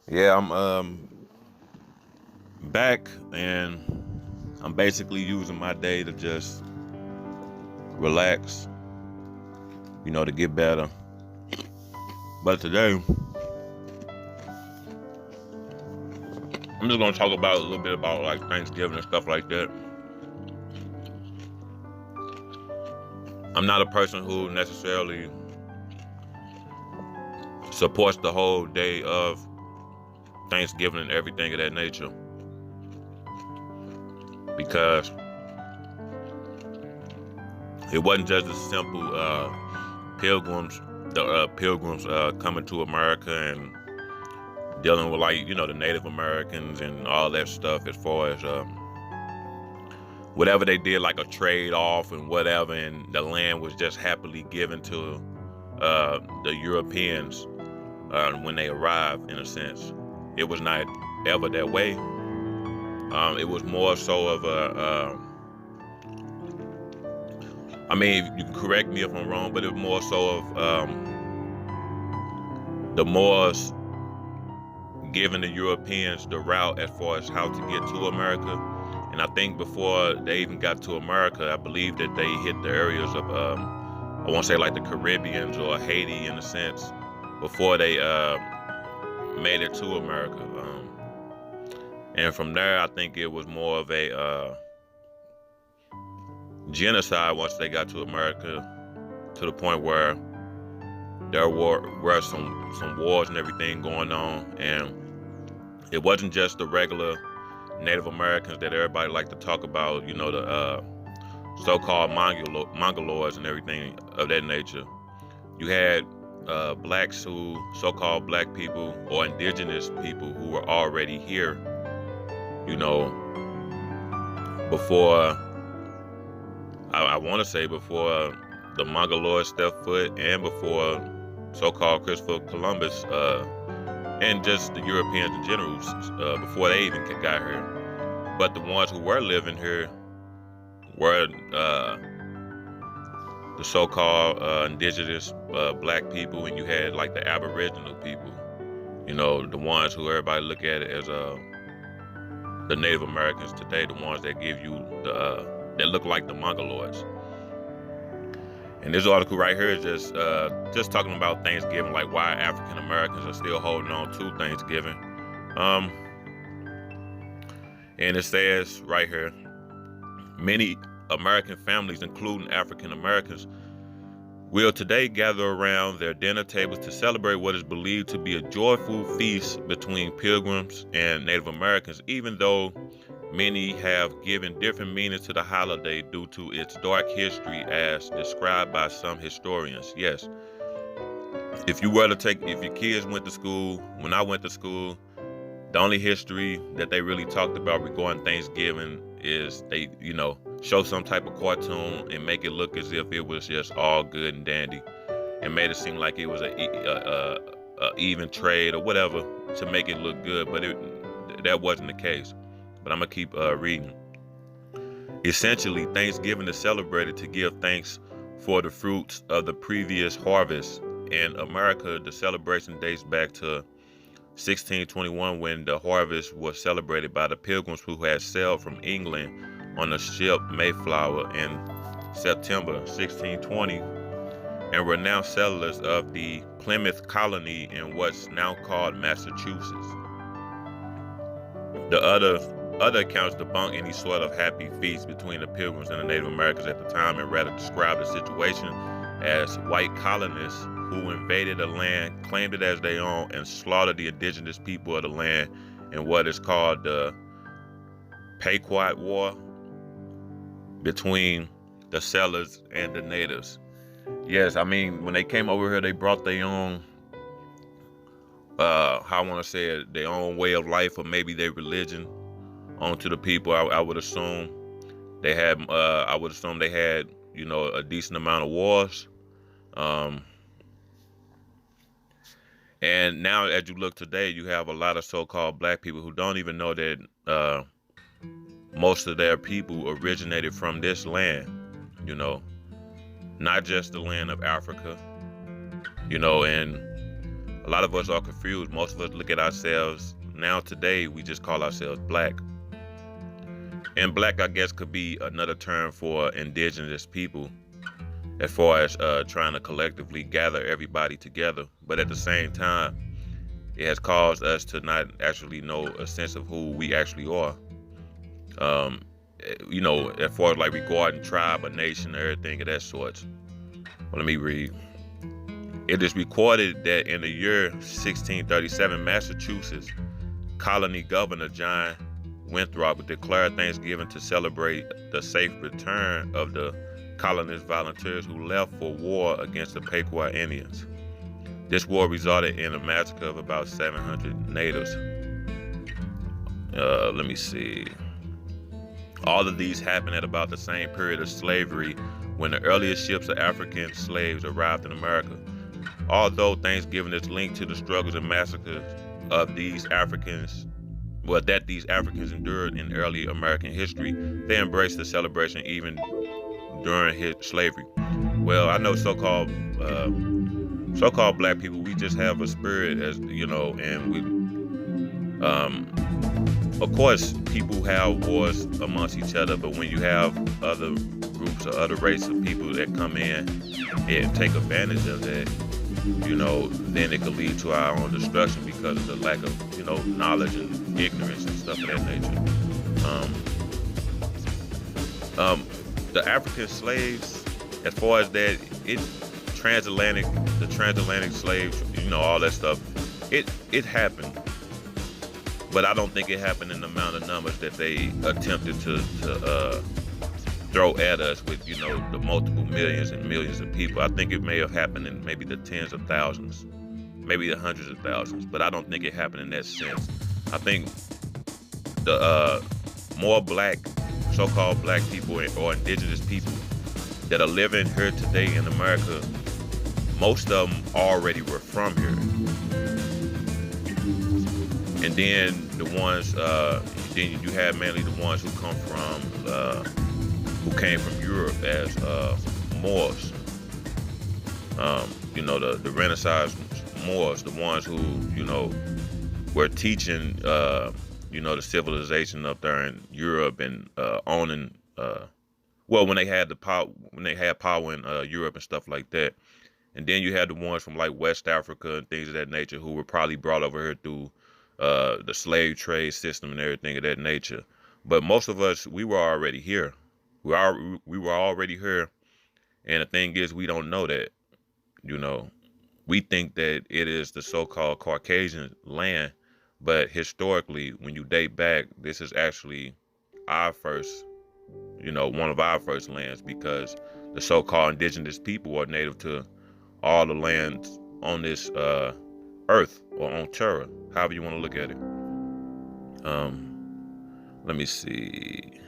Yeah, I'm back and I'm basically using my day to just relax, to get better. But today, I'm just gonna talk about a little bit about like Thanksgiving and stuff like that. I'm not a person who necessarily supports the whole day of Thanksgiving and everything of that nature because it wasn't just a simple pilgrims, the pilgrims coming to America and dealing with like the Native Americans and all that stuff as far as whatever they did, like a trade off and whatever, and the land was just happily given to the Europeans when they arrived. In a sense, it was not ever that way. It was more so of a. I mean, you can correct me if I'm wrong, but it was more so of the Moors giving the Europeans the route as far as how to get to America. And I think before they even got to America, I believe that they hit the areas of, I won't say like the Caribbeans or Haiti in a sense, before they made it to America. And from there, I think it was more of a genocide once they got to America, to the point where there were some wars and everything going on, and it wasn't just the regular Native Americans that everybody like to talk about, the so-called Mongoloids and everything of that nature. You had blacks who, so-called black people or indigenous people who were already here, before, I want to say before the Mongoloids stepped foot and before so-called Christopher Columbus and just the Europeans in general before they even got here. But the ones who were living here were the so-called indigenous black people, and you had like the Aboriginal people, the ones who everybody look at it as the Native Americans today, the ones that give you the that look like the Mongoloids. And this article right here is just talking about Thanksgiving, like why African Americans are still holding on to Thanksgiving. Um, and it says right here, many American families, including African Americans, will today gather around their dinner tables to celebrate what is believed to be a joyful feast between Pilgrims and Native Americans, even though many have given different meanings to the holiday due to its dark history as described by some historians. Yes, if your kids went to school, when I went to school, the only history that they really talked about regarding Thanksgiving is they, show some type of cartoon and make it look as if it was just all good and dandy, and made it seem like it was a even trade or whatever to make it look good, but that wasn't the case. But I'm gonna keep reading. Essentially, Thanksgiving is celebrated to give thanks for the fruits of the previous harvest. In America, the celebration dates back to 1621, when the harvest was celebrated by the Pilgrims who had sailed from England on the ship Mayflower in September 1620 and were now settlers of the Plymouth colony in what's now called Massachusetts. The other accounts debunk any sort of happy feast between the Pilgrims and the Native Americans at the time, and rather describe the situation as white colonists who invaded the land, claimed it as their own, and slaughtered the indigenous people of the land in what is called the Pequot War between the settlers and the natives. Yes, I mean, when they came over here, they brought their own, how I want to say it, their own way of life, or maybe their religion, onto the people. I would assume they had, a decent amount of wars. And now, as you look today, you have a lot of so-called black people who don't even know that most of their people originated from this land, not just the land of Africa, and A lot of us are confused. Most of us look at ourselves now today, we just call ourselves black. And black, I guess, could be another term for indigenous people as far as trying to collectively gather everybody together. But at the same time, it has caused us to not actually know a sense of who we actually are. Um, as far as like regarding tribe, a nation, everything of that sort. Well, let me read. It is recorded that in the year 1637, Massachusetts colony governor John Winthrop declared Thanksgiving to celebrate the safe return of the colonist volunteers who left for war against the Pequot Indians. This war resulted in a massacre of about 700 natives. Let me see. All of these happened at about the same period of slavery when the earliest ships of African slaves arrived in America. Although Thanksgiving is linked to the struggles and massacres of these Africans endured in early American history, they embraced the celebration even during slavery. Well, I know so-called black people, we just have a spirit, as you know, and we, of course, people have wars amongst each other, but when you have other groups or other races of people that come in and take advantage of that, then it could lead to our own destruction because of the lack of, knowledge and ignorance and stuff of that nature. The African slaves, as far as that, the transatlantic slaves, all that stuff, it happened. But I don't think it happened in the amount of numbers that they attempted to throw at us with, the multiple millions and millions of people. I think it may have happened in maybe the tens of thousands, maybe the hundreds of thousands, but I don't think it happened in that sense. I think the more black, so-called black people or indigenous people that are living here today in America, most of them already were from here. And then the ones, then you have mainly the ones who came from Europe as Moors. The Renaissance Moors, the ones who, were teaching, the civilization up there in Europe and owning, when they had power in Europe and stuff like that. And then you had the ones from like West Africa and things of that nature who were probably brought over here through the slave trade system and everything of that nature. But most of us, we were already here. We were already here. And the thing is, we don't know that, we think that it is the so-called Caucasian land. But historically, when you date back, this is actually our first, one of our first lands, because the so-called indigenous people are native to all the lands on this earth or on Terra, however you want to look at it. Let me see.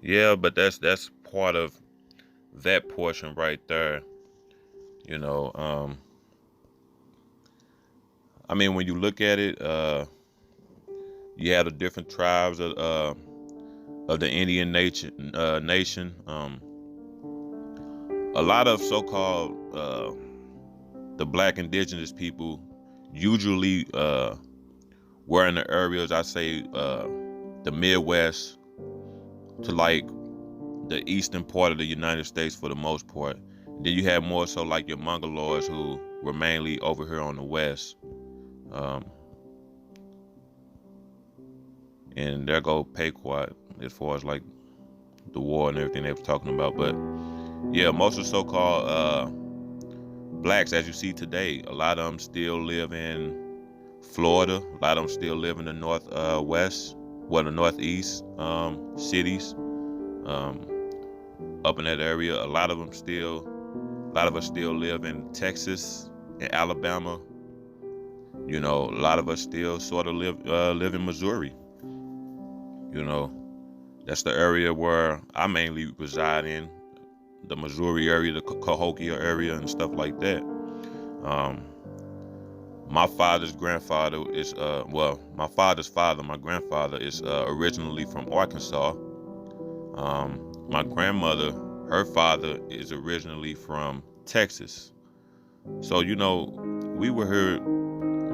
Yeah, but that's part of that portion right there. When you look at it, you have the different tribes of the Indian nation. A lot of so-called the black indigenous people usually were in the areas, I say, the Midwest to like the eastern part of the United States for the most part. Then you have more so like your Mongoloids who were mainly over here on the west. And there go Pequot as far as like the war and everything they were talking about. But yeah, most of the so-called blacks, as you see today, a lot of them still live in Florida. A lot of them still live in the northwest, the northeast cities, up in that area. A lot of us still live in Texas and Alabama. A lot of us still sort of live in Missouri. That's the area where I mainly reside in, the Missouri area, the Cahokia area and stuff like that. My father's grandfather is, my father's father, my grandfather is originally from Arkansas. My grandmother, her father is originally from Texas. So, we were here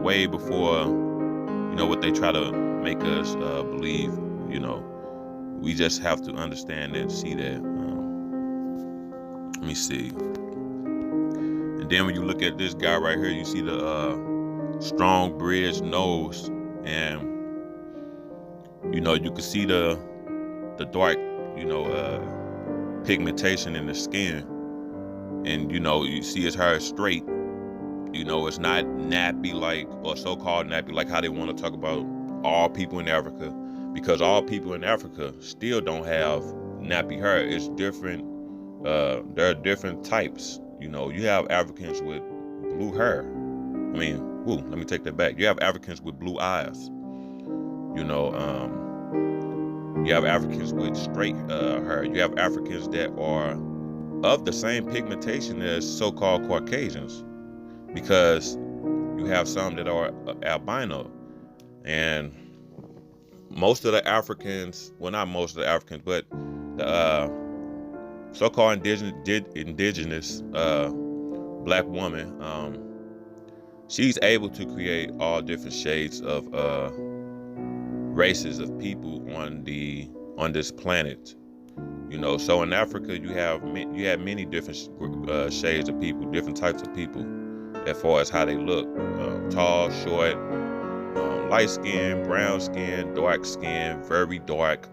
way before, what they try to make us believe. We just have to understand and see that. Let me see. And then when you look at this guy right here, you see the strong bridge nose, and you can see the dark, pigmentation in the skin, and you see his hair is straight. It's not nappy or so-called nappy like how they want to talk about all people in Africa, because all people in Africa still don't have nappy hair. It's different. There are different types. You have Africans with blue hair. Let me take that back. You have Africans with blue eyes. You have Africans with straight hair. You have Africans that are of the same pigmentation as so-called Caucasians, because you have some that are albino. And most of the Africans, well, not most of the Africans, but the so-called indigenous black woman, she's able to create all different shades of races of people on this planet. So in Africa you have many different shades of people, different types of people, as far as how they look: tall, short, light skin, brown skin, dark skin, very dark,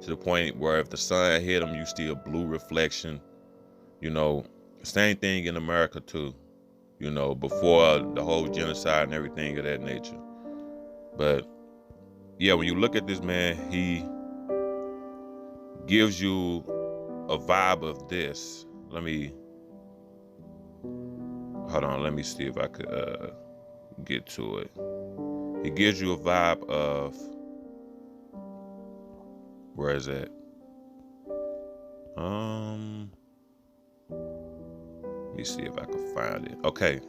to the point where if the sun hit them, you see a blue reflection. Same thing in America too. Before the whole genocide and everything of that nature. But yeah, when you look at this man, he gives you a vibe of this. Let me see if I could get to it. He gives you a vibe of, where is it? Let me see if I can find it. Okay.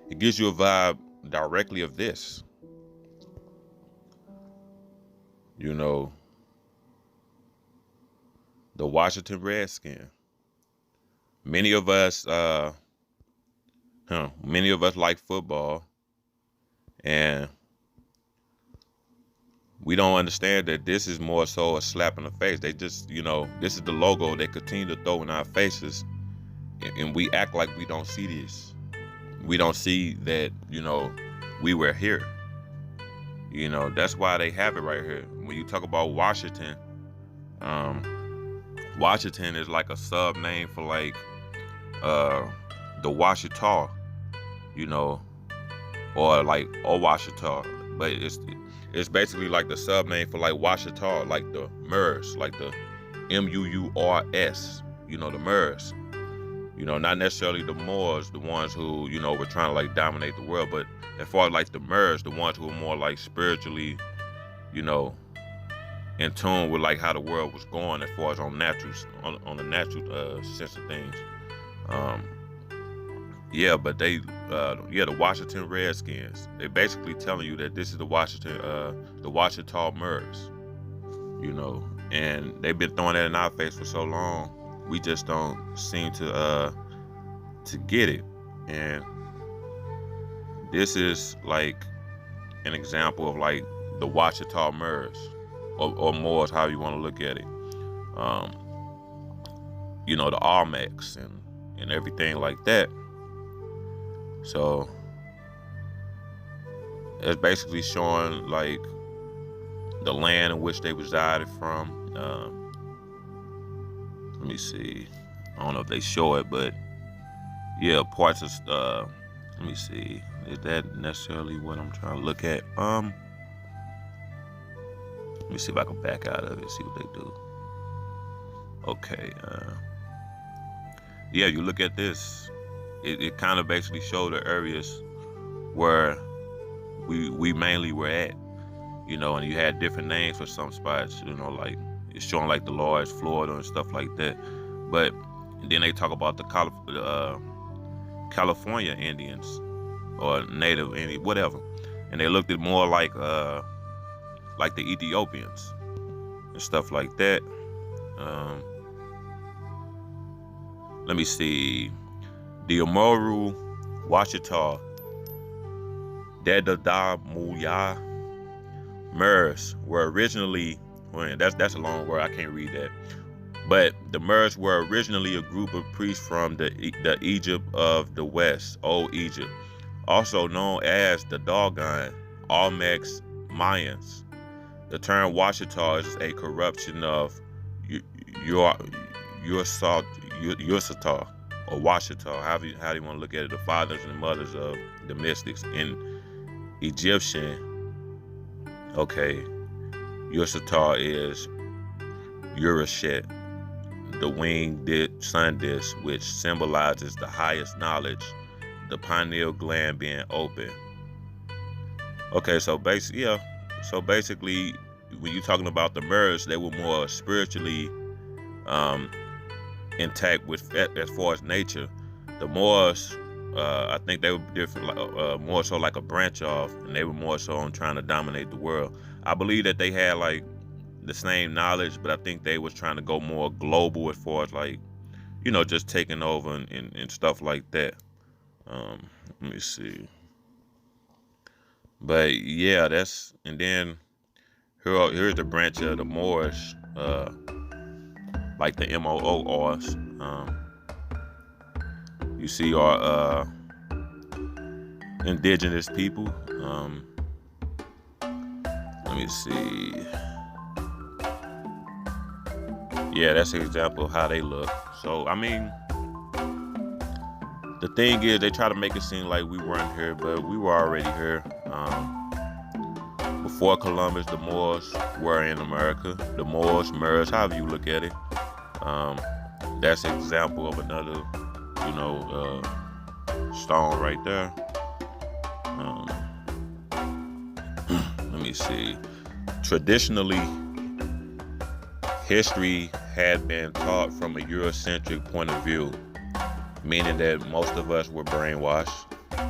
It gives you a vibe directly of this. The Washington Redskins. Many of us like football, and we don't understand that this is more so a slap in the face. They just, this is the logo they continue to throw in our faces, and we act like we don't see this. We don't see that, we were here. That's why they have it right here. When you talk about Washington, Washington is like a sub name for the Washitaw, or Washitaw, but it's basically like the sub name for Washitaw, like the Moors, like the Muurs, the Moors. Not necessarily the Moors, the ones who, were trying to dominate the world, but as far as the Moors, the ones who were more spiritually, in tune with how the world was going as far as on the natural sense of things. But they, the Washington Redskins, they basically telling you that this is the Washitaw Moors, and they've been throwing that in our face for so long, we just don't seem to get it. And this is an example of the Washitaw Moors, or Moors, however you want to look at it. The Olmecs and everything like that. So it's basically showing the land in which they resided from. Let me see. I don't know if they show it, but yeah, parts of let me see. Is that necessarily what I'm trying to look at? Let me see if I can back out of it, see what they do. Okay. Yeah, you look at this. It kind of basically showed the areas where we mainly were at, and you had different names for some spots, it's showing the large Florida and stuff like that. But then they talk about the California Indians or Native Indian, whatever, and they looked at more like the Ethiopians and stuff like that. Let me see. The Amoru, Washitaw, Dedada Muya, Muurs were originally, well, that's a long word, I can't read that. But the Muurs were originally a group of priests from the Egypt of the West, Old Egypt, also known as the Dogon, Olmecs, Mayans. The term Washitaw is a corruption of Ursata or Washitaw, how do you want to look at it, the fathers and mothers of the mystics. In Egyptian, okay, Ursata is Urashet, the winged sun disk, which symbolizes the highest knowledge, the pineal gland being open. Okay, so basically, when you're talking about the Moors, they were more spiritually intact with as far as nature. The Moors, I think they were different, more so like a branch off, and they were more so on trying to dominate the world. I believe that they had like the same knowledge, but I think they was trying to go more global as far as like, just taking over and stuff like that. Let me see. But yeah, and then here's the branch of the Moorish, like the MOORs. You see our Indigenous People. Let me see. Yeah, that's an example of how they look. So, I mean, the thing is, they try to make it seem like we weren't here, but we were already here. Before Columbus, the Moors were in America. The Moors, Moors, however you look at it. That's an example of another, stone right there. Let me see. Traditionally, history had been taught from a Eurocentric point of view, meaning that most of us were brainwashed.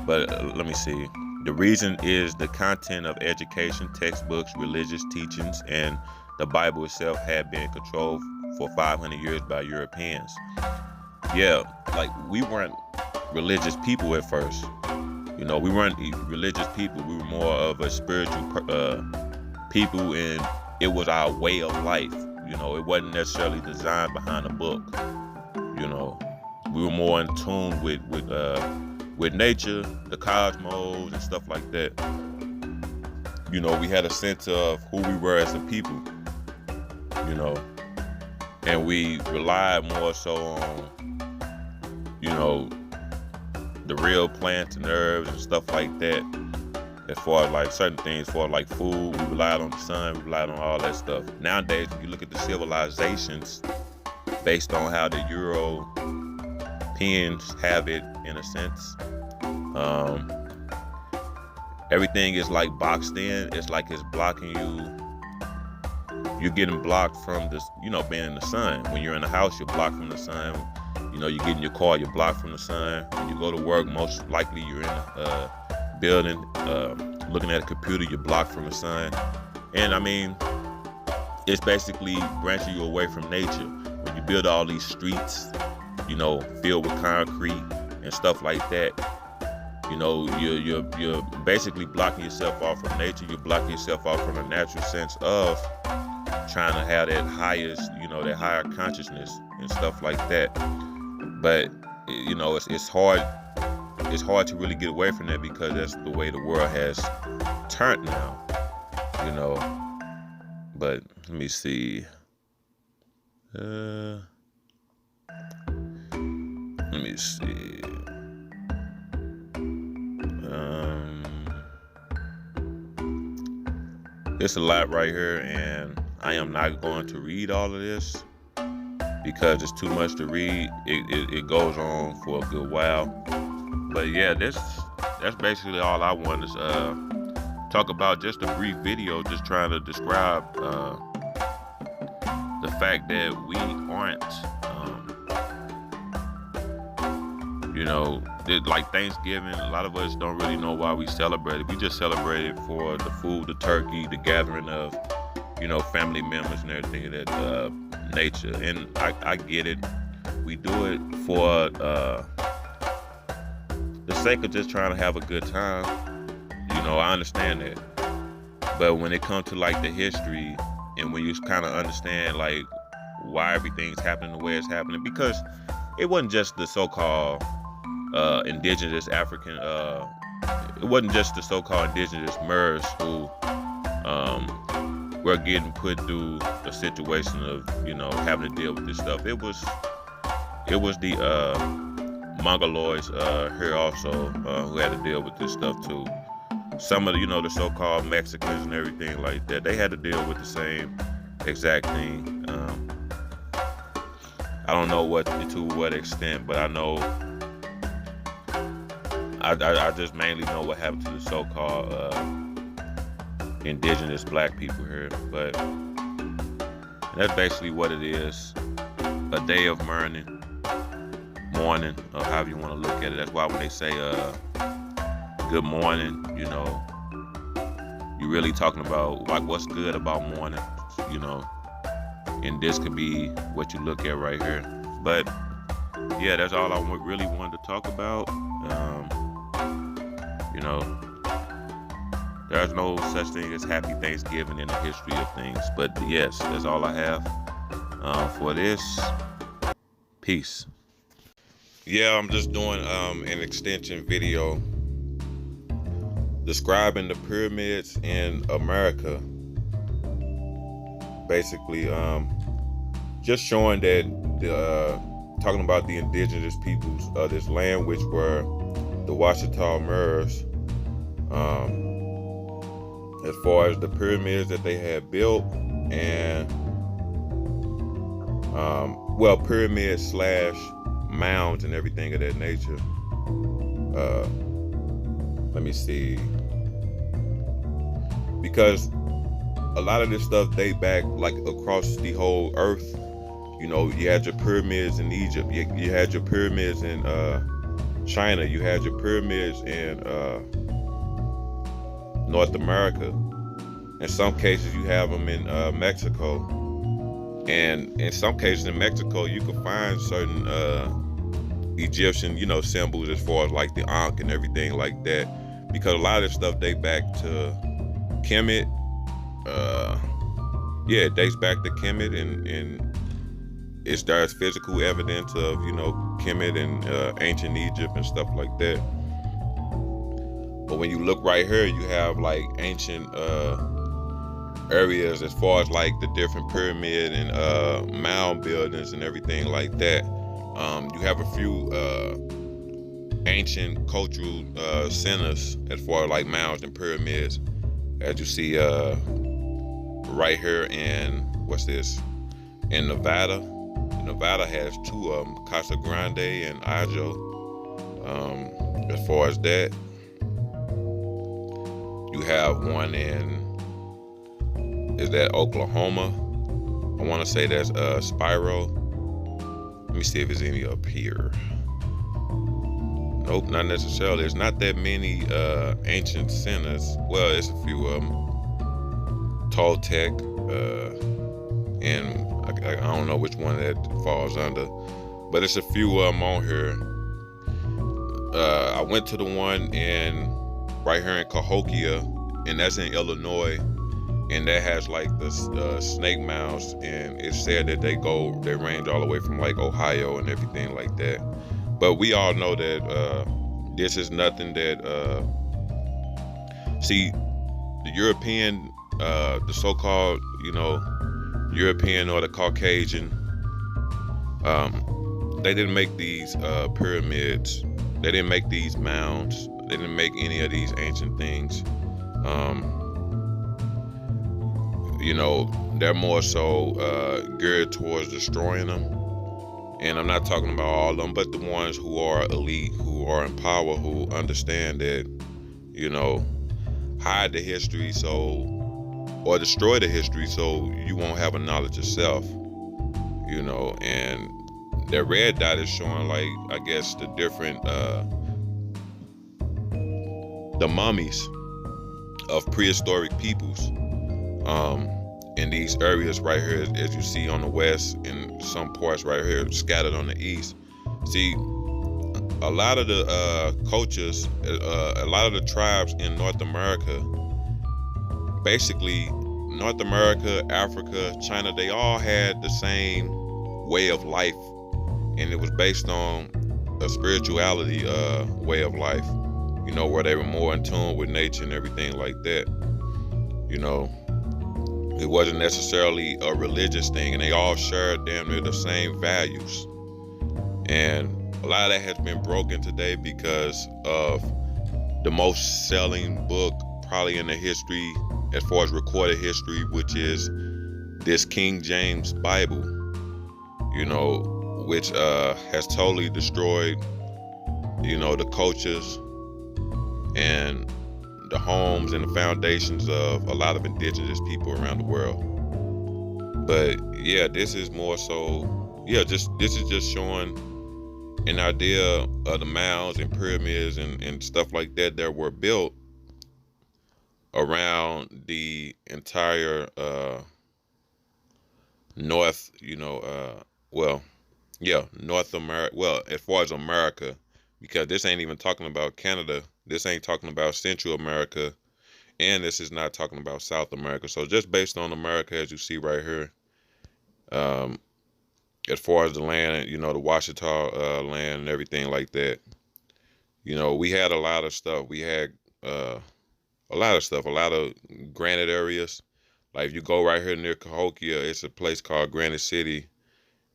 But let me see. The reason is the content of education, textbooks, religious teachings, and the Bible itself had been controlled for 500 years by Europeans. Yeah, like we weren't religious people at first. We weren't religious people. We were more of a spiritual people, and it was our way of life. It wasn't necessarily designed behind a book. We were more in tune with nature, the cosmos, and stuff like that. We had a sense of who we were as a people. And we relied more so on, the real plants and herbs and stuff like that. As far as like certain things, for like food, we relied on the sun, we relied on all that stuff. Nowadays, when you look at the civilizations, based on how the Europeans have it, in a sense, everything is like boxed in. It's like it's blocking you. You're getting blocked from this, being in the sun. When you're in the house, you're blocked from the sun. You get in your car, you're blocked from the sun. When you go to work, most likely you're in a building, looking at a computer, you're blocked from the sun. And I mean, it's basically branching you away from nature. When you build all these streets, filled with concrete and stuff like that, you're basically blocking yourself off from nature. You're blocking yourself off from the natural sense of trying to have that highest, that higher consciousness and stuff like that. But it's hard. It's hard to really get away from that because that's the way the world has turned now. But let me see. Let me see. It's a lot right here, and I am not going to read all of this because it's too much to read. It goes on for a good while. But yeah, that's basically all I wanted to talk about. Just a brief video, just trying to describe the fact that we aren't, like Thanksgiving. A lot of us don't really know why we celebrate it. We just celebrate it for the food, the turkey, the gathering of, family members and everything of that nature. And I get it. We do it for the sake of just trying to have a good time. I understand that. But when it comes to like the history, and when you kind of understand like why everything's happening the way it's happening, because it wasn't just the so-called indigenous African, it wasn't just the so-called indigenous Moors who were getting put through a situation of having to deal with this stuff. It was the Mongoloids here also who had to deal with this stuff too. Some of the the so-called Mexicans and everything like that, they had to deal with the same exact thing. I don't know to what extent, but I know I just mainly know what happened to the so-called indigenous black people here. But that's basically what it is. A day of mourning, or however you want to look at it. That's why when they say good morning, you're really talking about like what's good about morning, and this could be what you look at right here. But yeah, that's all I really wanted to talk about. There's no such thing as Happy Thanksgiving in the history of things. But yes, that's all I have for this. Peace. Yeah, I'm just doing an extension video describing the pyramids in America. Basically, just showing that talking about the indigenous peoples of this land, which were the Washitaw Muurs. As far as the pyramids that they had built, and pyramids / mounds and everything of that nature. Let me see, because a lot of this stuff date back like across the whole earth. You had your pyramids in Egypt, you had your pyramids in China, you had your pyramids in North America. In some cases you have them in Mexico, and in some cases in Mexico you can find certain Egyptian symbols, as far as like the Ankh and everything like that, because a lot of this stuff dates back to Kemet. It dates back to Kemet, and there's physical evidence of Kemet and ancient Egypt and stuff like that. But when you look right here, you have like ancient areas as far as like the different pyramid and mound buildings and everything like that. You have a few ancient cultural centers as far as like mounds and pyramids, as you see right here in in Nevada. Nevada has two of them, Casa Grande and Ajo. As far as that, you have one in Oklahoma. I want to say that's Spiro. Let me see if there's any up here. Nope, not necessarily. There's not that many ancient centers. Well, there's a few of them. Toltec, and I don't know which one that falls under, but it's a few of them on here. I went to the one right here in Cahokia, and that's in Illinois, and that has like the snake mounds, and it said that they range all the way from like Ohio and everything like that. But we all know that this is nothing that the European, the so-called European or the Caucasian, they didn't make these pyramids, they didn't make these mounds, they didn't make any of these ancient things. They're more so geared towards destroying them. And I'm not talking about all of them, but the ones who are elite, who are in power, who understand that, hide the history or destroy the history so you won't have a knowledge of self, and that red dot is showing like, I guess, the different, the mummies of prehistoric peoples, in these areas right here, as you see on the west, and some parts right here scattered on the east. See, a lot of the cultures, a lot of the tribes in North America, basically North America, Africa, China, they all had the same way of life, and it was based on a spirituality way of life, you know, where they were more in tune with nature and everything like that. You know, it wasn't necessarily a religious thing, and they all shared damn near the same values. And a lot of that has been broken today because of the most selling book probably in the history, as far as recorded history, which is this King James Bible, you know, which has totally destroyed, you know, the cultures and the homes and the foundations of a lot of indigenous people around the world. But yeah, this is more so, yeah, this is just showing an idea of the mounds and pyramids and stuff like that that were built around the entire North, you know, North America. Well, as far as America, because this ain't even talking about Canada. This ain't talking about Central America, and this is not talking about South America. So just based on America, as you see right here, as far as the land, you know, the Washitaw land and everything like that, you know, we had a lot of stuff. We had a lot of stuff, a lot of granite areas. Like if you go right here near Cahokia, it's a place called Granite City,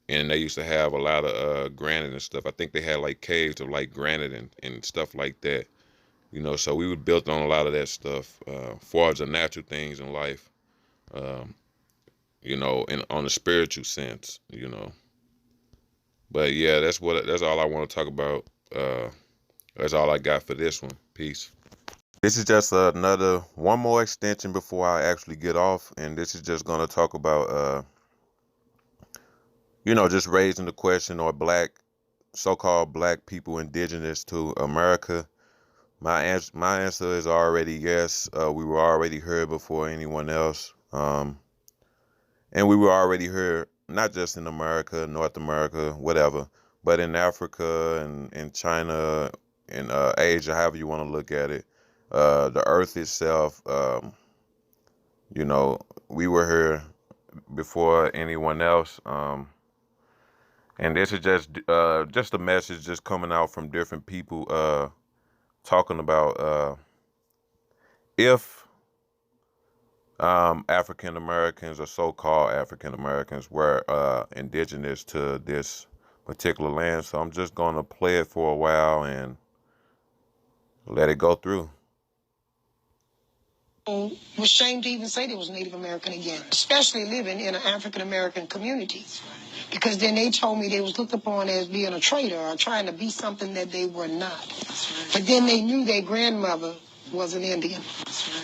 and they used to have a lot of granite and stuff. I think they had like caves of like granite and stuff like that. You know, so we were built on a lot of that stuff, as far as the natural things in life, you know, and on a spiritual sense, you know. But yeah, that's all I want to talk about. That's all I got for this one. Peace. This is just one more extension before I actually get off, and this is just going to talk about, you know, just raising the question, or so-called black people indigenous to America. My answer is already yes. We were already heard before anyone else, and we were already heard not just in America, North America, whatever, but in Africa and in China, in Asia, however you want to look at it. The earth itself, you know, we were here before anyone else. And this is just a message just coming out from different people, talking about if African Americans or so-called African Americans were indigenous to this particular land. So I'm just going to play it for a while and let it go through. Was ashamed to even say they was Native American again, especially living in an African American community, because then they told me they was looked upon as being a traitor or trying to be something that they were not. But then they knew their grandmother was an Indian.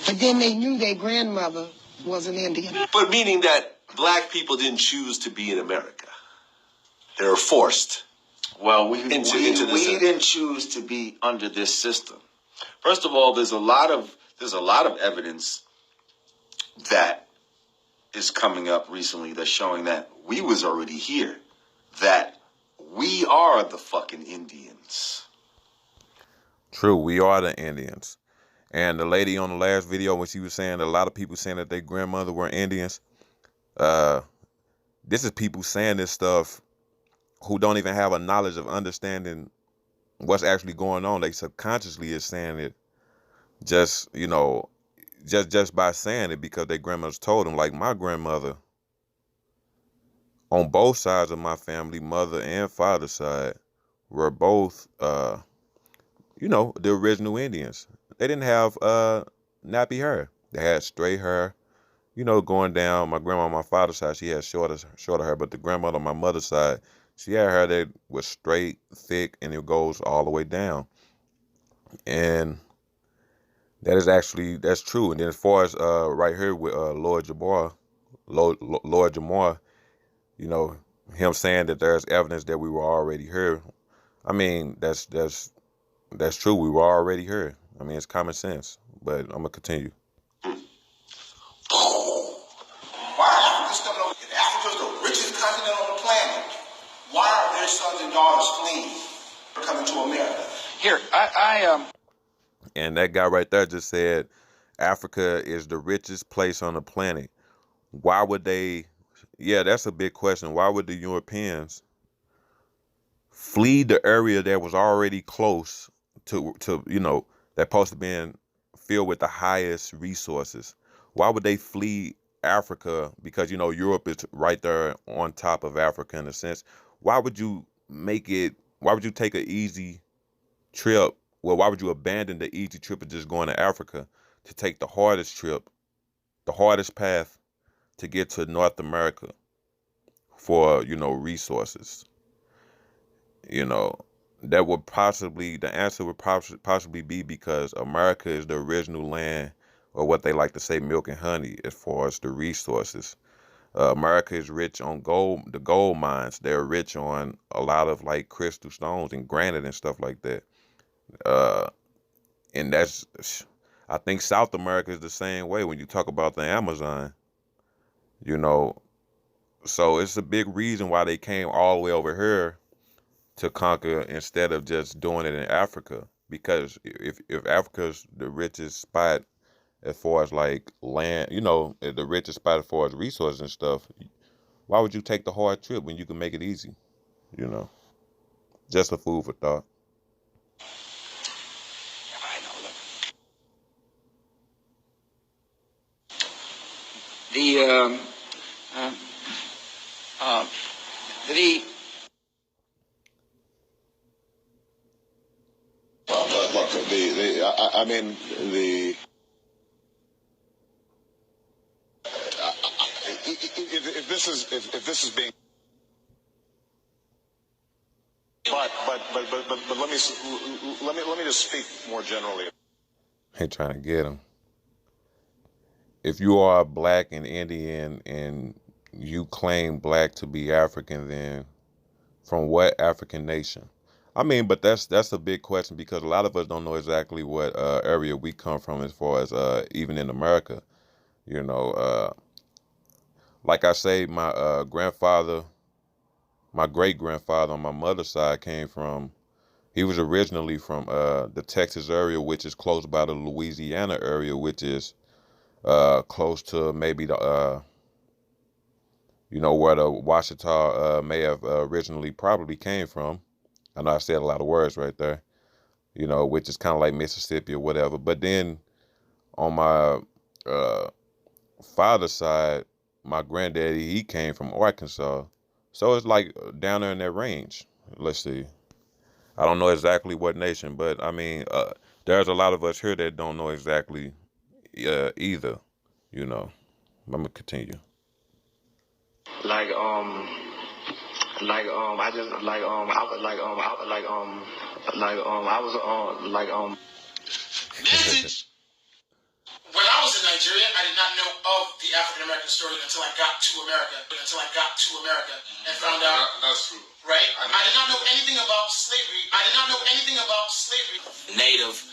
But then they knew their grandmother was an Indian. But meaning that black people didn't choose to be in America. They were forced. Well, we didn't choose to be under this system. First of all, there's a lot of evidence that is coming up recently that's showing that we was already here, that we are the fucking Indians. True, we are the Indians. And the lady on the last video, when she was saying that a lot of people saying that their grandmother were Indians, this is people saying this stuff who don't even have a knowledge of understanding what's actually going on. They subconsciously is saying it just, you know, just by saying it because their grandmothers told them. Like my grandmother, on both sides of my family, mother and father side, were both, you know, the original Indians. They didn't have nappy hair. They had straight hair, you know, going down. My grandma on my father's side, she had shorter hair, but the grandmother on my mother's side, she had hair that was straight, thick, and it goes all the way down. And that's true. And then as far as right here with Lord Jamar, you know, him saying that there's evidence that we were already here. I mean, that's true. We were already here. I mean, it's common sense. But I'm gonna continue. Why Africa's coming over? Africa's the richest continent on the planet. Why are their sons and daughters fleeing? coming to America. Here, And that guy right there just said Africa is the richest place on the planet. Why would they? Yeah, that's a big question. Why would the Europeans flee the area that was already close to that supposed to be filled with the highest resources? Why would they flee Africa? Because Europe is right there on top of Africa in a sense. Why would you take an easy trip? Well, why would you abandon the easy trip of just going to Africa to take the hardest trip, the hardest path to get to North America for, resources? That would the answer would possibly be because America is the original land, or what they like to say, milk and honey, as far as the resources. America is rich on the gold mines. They're rich on a lot of like crystal stones and granite and stuff like that. And I think South America is the same way when you talk about the Amazon, so it's a big reason why they came all the way over here to conquer instead of just doing it in Africa. Because if Africa's the richest spot as far as like land, the richest spot as far as resources and stuff, why would you take the hard trip when you can make it easy? Just a food for thought. the Look, I mean, if this is being, but let me just speak more generally. Ain't trying to get them. If you are black and Indian and you claim black to be African, then from what African nation? I mean, but that's a big question, because a lot of us don't know exactly what area we come from as far as even in America. Like I say, my grandfather, my great grandfather on my mother's side he was originally from the Texas area, which is close by the Louisiana area, which is close to maybe the where the Washitaw may have originally probably came from. I know I said a lot of words right there, which is kind of like Mississippi or whatever. But then on my father's side, my granddaddy, he came from Arkansas. So it's like down there in that range. Let's see. I don't know exactly what nation, but I mean, there's a lot of us here that don't know exactly either. I'm gonna continue. Message. When I was in Nigeria, I did not know of the African American story until I got to America. And found out. That's true. Right? I did not know anything about slavery. Native.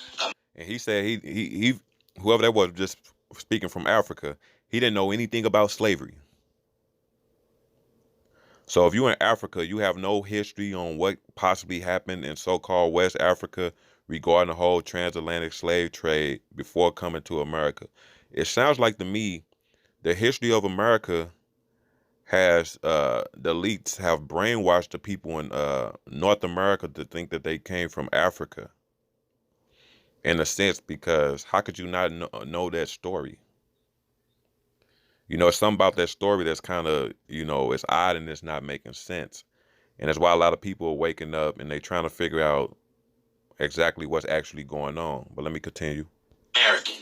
And he said he whoever that was, just speaking from Africa, he didn't know anything about slavery. So if you're in Africa, you have no history on what possibly happened in so-called West Africa regarding the whole transatlantic slave trade before coming to America. It sounds like to me the history of America has the elites have brainwashed the people in North America to think that they came from Africa, in a sense, because how could you not know that story? It's something about that story that's kind of, it's odd and it's not making sense. And that's why a lot of people are waking up and they're trying to figure out exactly what's actually going on. But let me continue. American.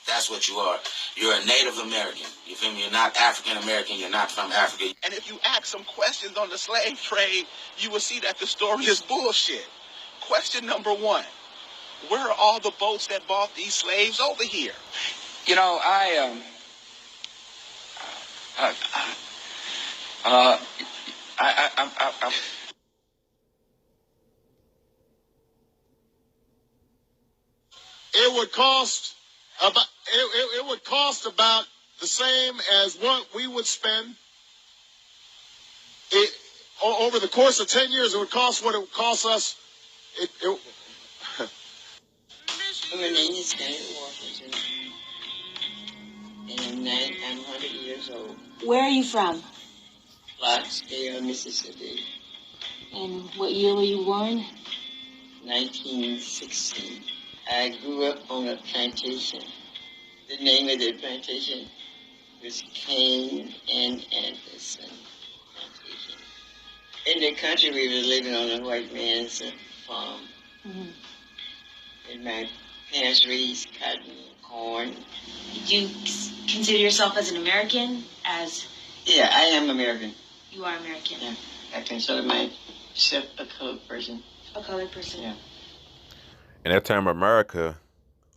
That's what you are. You're a Native American. You feel me? You're not African American. You're not from Africa. And if you ask some questions on the slave trade, you will see that the story is bullshit. Question number one. Where are all the boats that brought these slaves over here? It would cost about the same as what we would spend. Over the course of 10 years, it would cost what it would cost us My name is Washington, and I'm 100 years old. Where are you from? Clarksdale, Mississippi. And what year were you born? 1916. I grew up on a plantation. The name of the plantation was Kane and Anderson Plantation. In the country, we were living on a white man's farm. Mm-hmm. And my parents raised cotton, corn. Did you consider yourself as an American? Yeah, I am American. You are American? Yeah. I consider myself a colored person. A colored person? Yeah. And that term America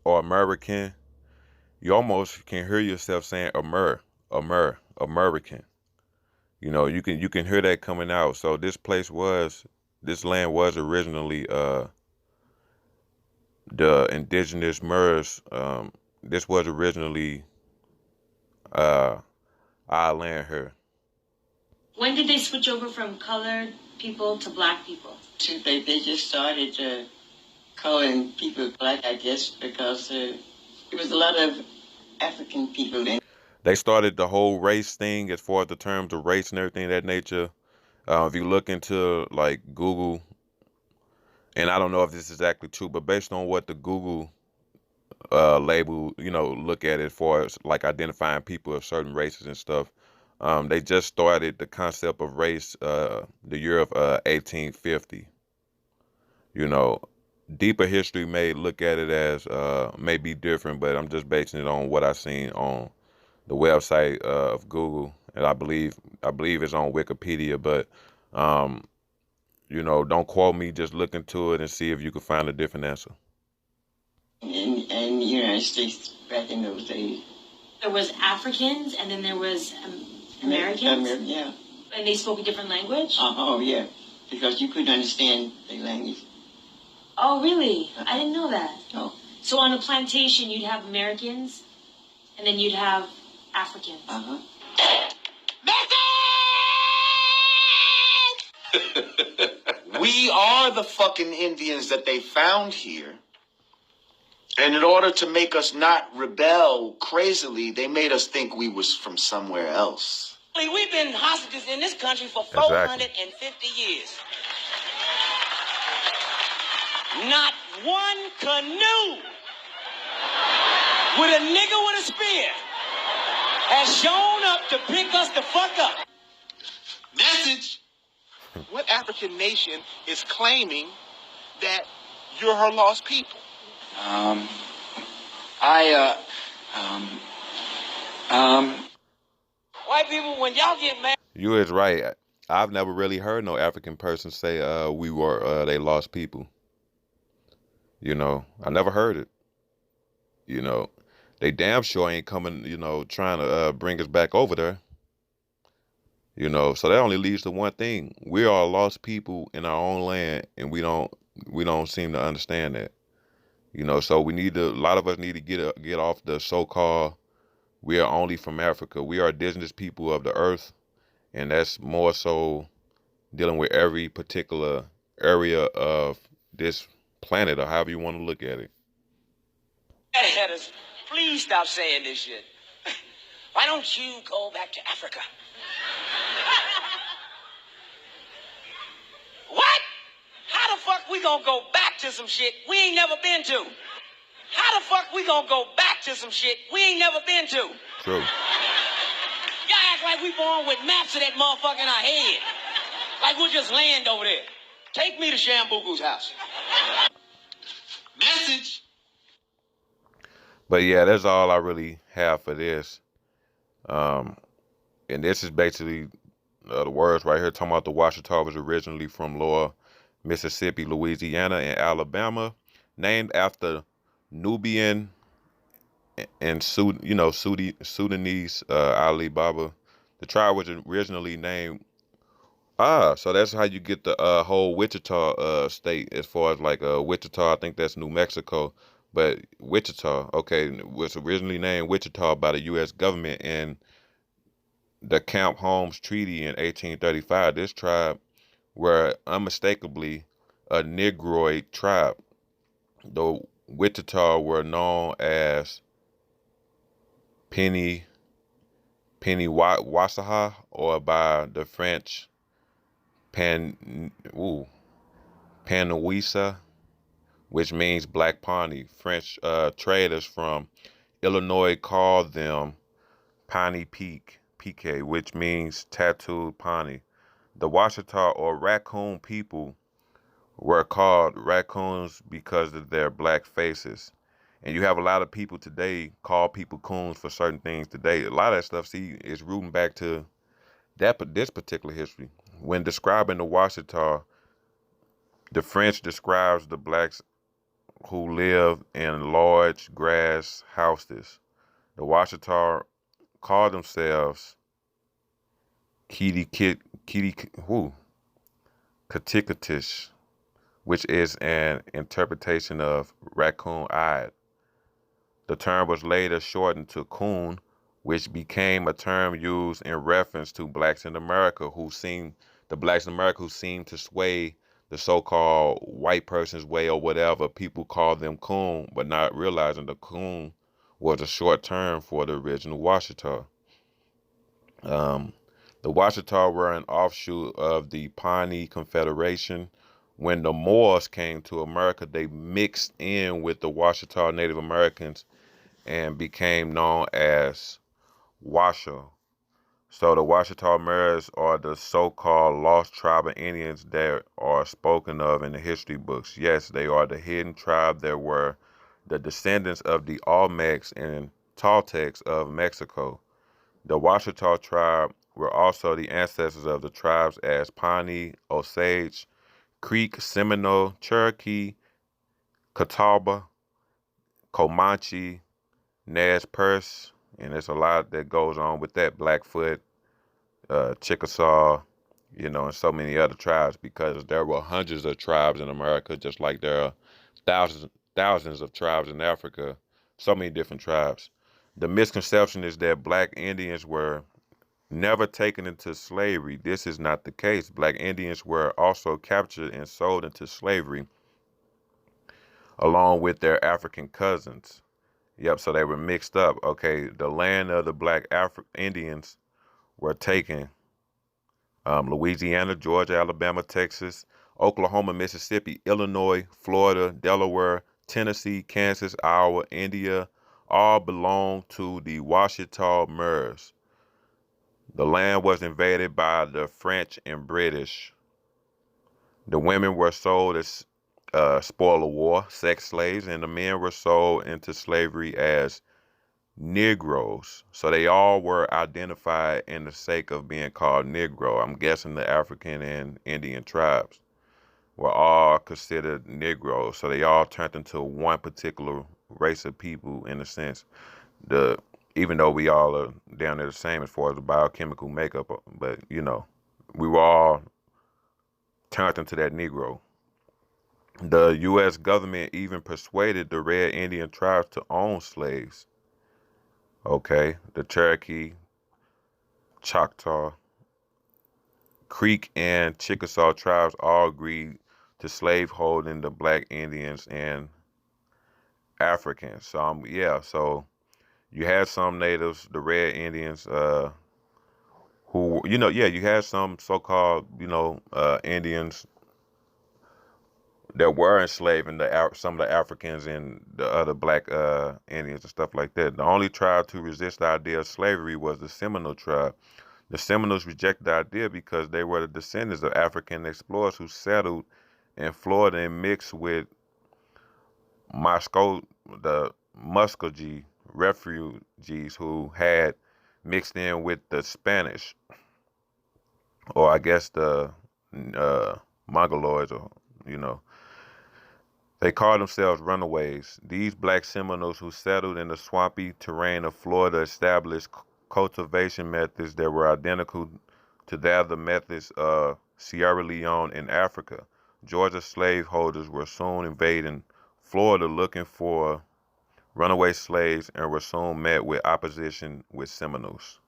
or American, you almost can hear yourself saying American. You know, you can hear that coming out. So this land was originally the indigenous Moors. This was originally our land here. When did they switch over from colored people to black people? They just started calling people black, I guess, because there was a lot of African people then. They started the whole race thing as far as the terms of race and everything of that nature. If you look into like Google, and I don't know if this is exactly true, but based on what the Google label, look at it as far as like identifying people of certain races and stuff, they just started the concept of race the year of 1850. Deeper history may look at it as may be different, but I'm just basing it on what I've seen on the website of Google, and I believe it's on Wikipedia. But don't quote me. Just look into it and see if you can find a different answer. In the United States back in those days, there was Africans, and then there was Americans. Yeah. And they spoke a different language. Oh yeah, because you couldn't understand the language. Oh really? I didn't know that. Oh. So on a plantation, you'd have Americans, and then you'd have Africans. We are the fucking Indians that they found here. And in order to make us not rebel crazily, they made us think we was from somewhere else. We've been hostages in this country for 450 years. Not one canoe with a nigger with a spear has shown up to pick us the fuck up. Message. What African nation is claiming that you're her lost people? White people, when y'all get mad. You is right. I've never really heard no African person say we were they lost people. I never heard it. They damn sure ain't coming, trying to bring us back over there. So that only leads to one thing. We are lost people in our own land, and we don't seem to understand that. So a lot of us need to get off the so-called we are only from Africa. We are indigenous people of the earth, and that's more so dealing with every particular area of this planet, or however you want to look at it. Please stop saying this shit. Why don't you go back to Africa? What? How the fuck we gonna go back to some shit we ain't never been to? How the fuck we gonna go back to some shit we ain't never been to? True. Y'all act like we born with maps of that motherfucker in our head. Like we'll just land over there. Take me to Shambuku's house. Message. But yeah, that's all I really have for this. And this is basically the words right here talking about the Washitaw was originally from Lower Mississippi, Louisiana, and Alabama, named after Nubian and Sudanese Ali Baba. The tribe was originally named. So that's how you get the whole Wichita state, as far as like Wichita. I think that's New Mexico, but Wichita, okay, was originally named Wichita by the U.S. government in the Camp Holmes Treaty in 1835. This tribe were unmistakably a Negroid tribe. The Wichita were known as Washitaw, or by the French Panawisa, which means Black Pawnee. French traders from Illinois called them Pawnee Pique, which means tattooed Pawnee. The Washitaw or raccoon people were called raccoons because of their black faces. And you have a lot of people today call people coons for certain things today. A lot of that stuff, see, is rooting back to this particular history. When describing the Washitaw, the French describes the blacks who live in large grass houses. The Washitaw call themselves Katikatish, which is an interpretation of raccoon-eyed. The term was later shortened to coon, which became a term used in reference to blacks in America who seemed to sway the so-called white person's way or whatever. People called them coon, but not realizing the coon was a short term for the original Washitaw. The Washitaw were an offshoot of the Pawnee Confederation. When the Moors came to America, they mixed in with the Washitaw Native Americans and became known as Washoe. So the Washitaw Moors are the so-called lost tribe of Indians that are spoken of in the history books. Yes, they are the hidden tribe that were the descendants of the Olmecs and Toltecs of Mexico. The Washitaw tribe were also the ancestors of the tribes as Pawnee, Osage, Creek, Seminole, Cherokee, Catawba, Comanche, Nez Perce, and there's a lot that goes on with that, Blackfoot, Chickasaw, and so many other tribes, because there were hundreds of tribes in America, just like there are thousands of tribes in Africa, so many different tribes. The misconception is that Black Indians were never taken into slavery. This is not the case. Black Indians were also captured and sold into slavery along with their African cousins. Yep, so they were mixed up. Okay, the land of the Black Indians were taken. Louisiana, Georgia, Alabama, Texas, Oklahoma, Mississippi, Illinois, Florida, Delaware, Tennessee, Kansas, Iowa, India, all belong to the Washitaw Moors. The land was invaded by the French and British. The women were sold as spoil of war, sex slaves, and the men were sold into slavery as Negroes. So they all were identified in the sake of being called Negro. I'm guessing the African and Indian tribes were all considered Negroes. So they all turned into one particular race of people in a sense. Even though we all are down there the same as far as the biochemical makeup, but we were all turned into that Negro. The U.S. government even persuaded the Red Indian tribes to own slaves. Okay, the Cherokee, Choctaw, Creek, and Chickasaw tribes all agreed to slaveholding the Black Indians and Africans. So you had some natives, the Red Indians, who, you had some so-called, Indians that were enslaving some of the Africans and the other Black Indians and stuff like that. The only tribe to resist the idea of slavery was the Seminole tribe. The Seminoles rejected the idea because they were the descendants of African explorers who settled in Florida and mixed with the Muskogee refugees who had mixed in with the Spanish, or I guess the Mongoloids, or they called themselves runaways. These Black Seminoles who settled in the swampy terrain of Florida established cultivation methods that were identical to that of the methods of Sierra Leone in Africa. Georgia slaveholders were soon invading Florida looking for runaway slaves and were soon met with opposition with Seminoles.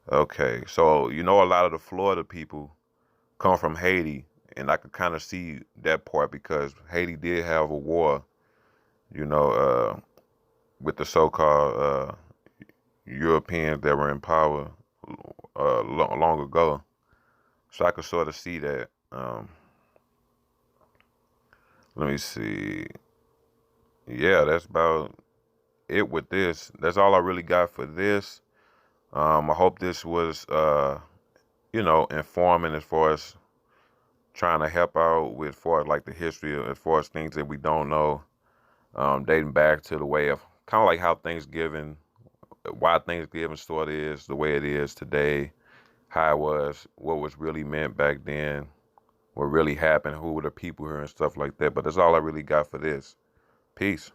Okay, so a lot of the Florida people come from Haiti, and I could kind of see that part because Haiti did have a war, with the so-called Europeans that were in power long ago. So I could sort of see that. Let me see. Yeah, that's about it with this. That's all I really got for this. I hope this was, informing as far as trying to help out with, as far as like the history, as far as things that we don't know, dating back to the way of kind of like how Thanksgiving, why Thanksgiving sort of is the way it is today, how it was, what was really meant back then, what really happened, who were the people here and stuff like that. But that's all I really got for this. Peace.